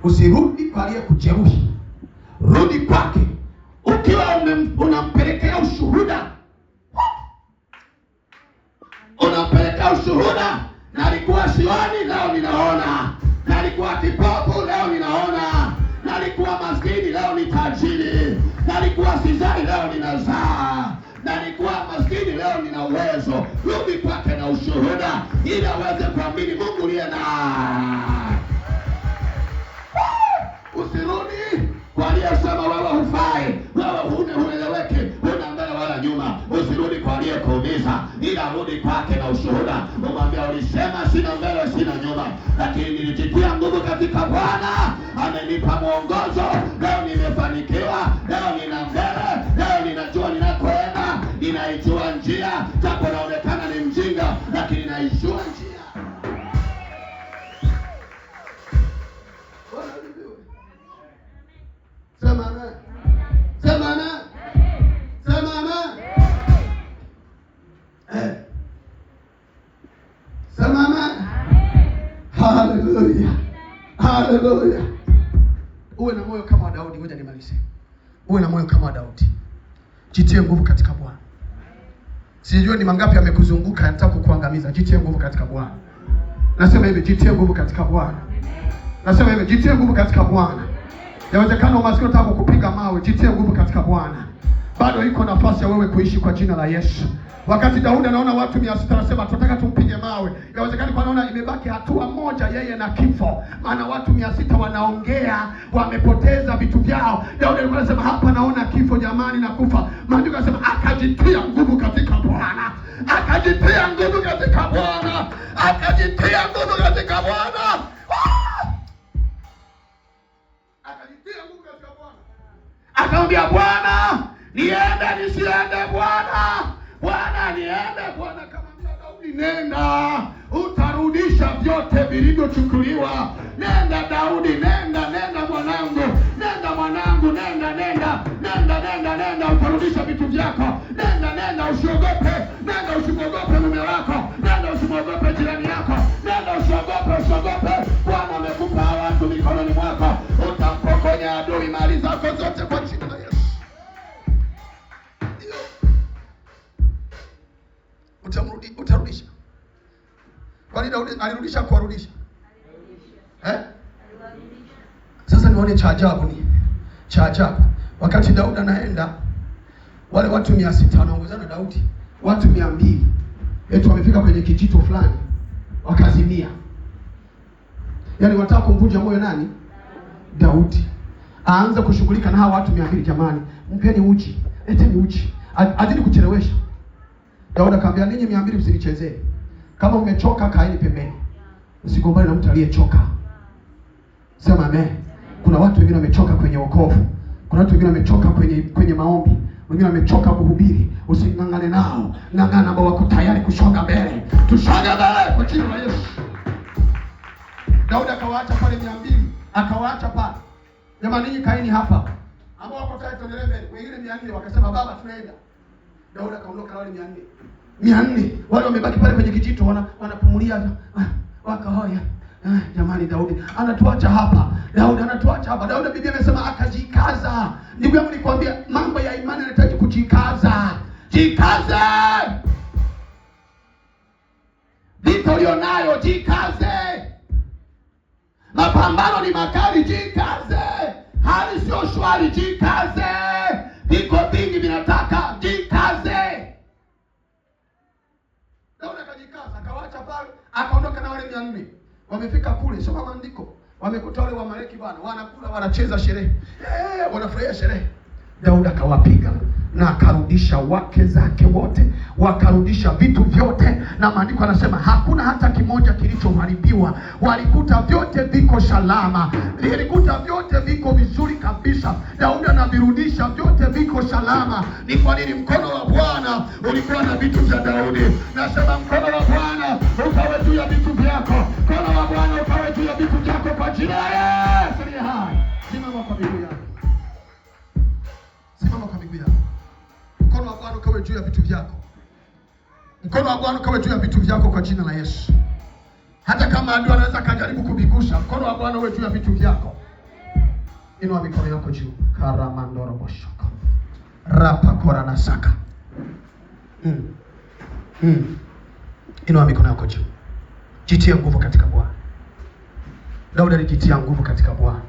Usirudi kwa aliyekujeruhi, rudi kwake ukiwa unampelekea ushuhuda. Unampelekea ushuhuda, na alikuwa sioni, leo ninaona. Na alikuwa kipofu, leo ninaona. Na alikuwa maskini, leo ni tajiri. Na alikuwa sizai, leo ninazaa. Na alikuwa maskini, leo nina uwezo. Rudi kwake na ushuhuda, ili aweze kuamini Mungu aliye naye. Usirudi kwa aliyesema wewe hufai, wewe hueleweki, huna mbele wala nyuma. Usirudi kwa aliyekuumiza, ila rudi kwake na ushuhuda. Umwambie, ulisema sina mbele sina nyuma, lakini nilijitia nguvu katika Bwana. Amenipa mwongozo, leo nimefanikiwa, leo nina mbele, leo ninajua ninakoenda, ninaijua njia. Japo naonekana ni mjinga, lakini naijua njia. Sema amen. Sema amen. Sema amen. Sema amen. Hallelujah. Hallelujah. Uwe na moyo kama wa Daudi. Ngoja nimalize. Uwe na moyo kama wa Daudi. Jitie nguvu katika Bwana. Sijui ni mangapi amekuzunguka yanataka kukuangamiza. Jitie nguvu katika Bwana. Nasema hivi, jitie nguvu katika Bwana. Nasema hivi, jitie nguvu katika Bwana. Yawezekana umaskini unataka kukupiga mawe, jitie nguvu katika Bwana. Bado iko nafasi ya wewe kuishi kwa jina la Yesu. Wakati Daudi anaona watu 600 anasema tunataka tumpige mawe. Yawezekana kwa anaona imebaki hatua moja yeye na kifo. Maana watu 600 wanaongea, wamepoteza vitu vyao. Daudi alikuwa anasema hapa naona kifo jamani na kufa. Maandiko yanasema akajitia nguvu katika Bwana. Akajitia nguvu katika Bwana. Akajitia nguvu katika Bwana. Akamwambia Bwana, niende nisiende Bwana? Bwana niende. Bwana akamwambia Daudi, nenda, utarudisha vyote vilivyochukuliwa. Nenda Daudi, nenda mwanangu. Nenda mwanangu, nenda, utarudisha vitu vyako. Nenda, usiogope. Nenda, usiogope mume wako. Nenda, usiogope jirani yako. Nenda, usiogope. Bwana amekupa watu mikononi mwako. Utampokonya adui mali zako zote kwa jina la Yesu. Utarudisha. Kwani Daudi alirudisha kuwarudisha? Sasa nione cha ajabu. Wakati Daudi anaenda, wale watu 600 wanaongozana Daudi, watu 200 eti wamefika kwenye kijito fulani wakazimia. Yaani wataka kumvunja moyo nani? Daudi. Aanze kushughulika na hawa watu 200. Jamani, mpeni uji. Eteni uji. Azidi kuchelewesha. Daudi akamwambia, ninyi 200 msinichezee. Kama umechoka kaeni pembeni. Usigombane na mtu aliyechoka. Sema amen. Kuna watu wengine wamechoka kwenye wokovu. Kuna watu wengine wamechoka kwenye maombi. Wengine wamechoka kuhubiri. Usingangane nao. Ngangana ambao wako tayari kusonga mbele. Tusonge mbele kwa jina la Yesu. Daudi akawaacha pale 200. Akawaacha pale. Jamani, ninyi kaeni hapa. Ambao wako tayari tuendelee mbele. Wengine 400 wakasema baba tunaenda. Daudi akaondoka na wale 400. Wale wamebaki pale kwenye kijito wanapumulia. Wakahoya. Jamani, Daudi anatuacha hapa. Daudi Biblia imesema akajikaza. Ndugu yangu nikwambia, mambo ya imani yanahitaji kujikaza. Jikaze. Vita ulionayo jikaze. Mapambano ni makali, jikaze. Hali sio shwari, jikaze. Viko vingi vinataka, jikaze. Daudi akajikaza, akawaacha pale, akaondoka na wale 400. Wamefika kule, soma maandiko. Wamekuta wale Waamaleki bwana, wanakula, wanacheza sherehe. Wanafurahia sherehe. Daudi akawapiga na akarudisha wake zake wote, wakarudisha vitu vyote, na maandiko anasema hakuna hata kimoja kilichoharibiwa. Walikuta vyote viko salama, walikuta vyote viko vizuri kabisa. Daudi anavirudisha vyote viko salama. Ni kwa nini? Mkono wa Bwana ulikuwa na vitu vya Daudi. Nasema mkono wa Bwana ukawe juu ya vitu vyako. Mkono wa Bwana ukawe juu ya vitu vyako kwa jina la Yesu. Simama kwa miguu yako. Simama kwa miguu yako. Mkono wa Bwana ukawe juu ya vitu vyako. Mkono wa Bwana ukawe juu ya vitu vyako kwa jina la Yesu. Hata kama adui anaweza kujaribu kubigusha, mkono wa Bwana uwe juu ya vitu vyako. Inua mikono yako juu. Karamandoro boshoko. Rapa korana saka. Inua mikono yako juu. Jitie nguvu katika Bwana. Daudi alijitia nguvu katika Bwana.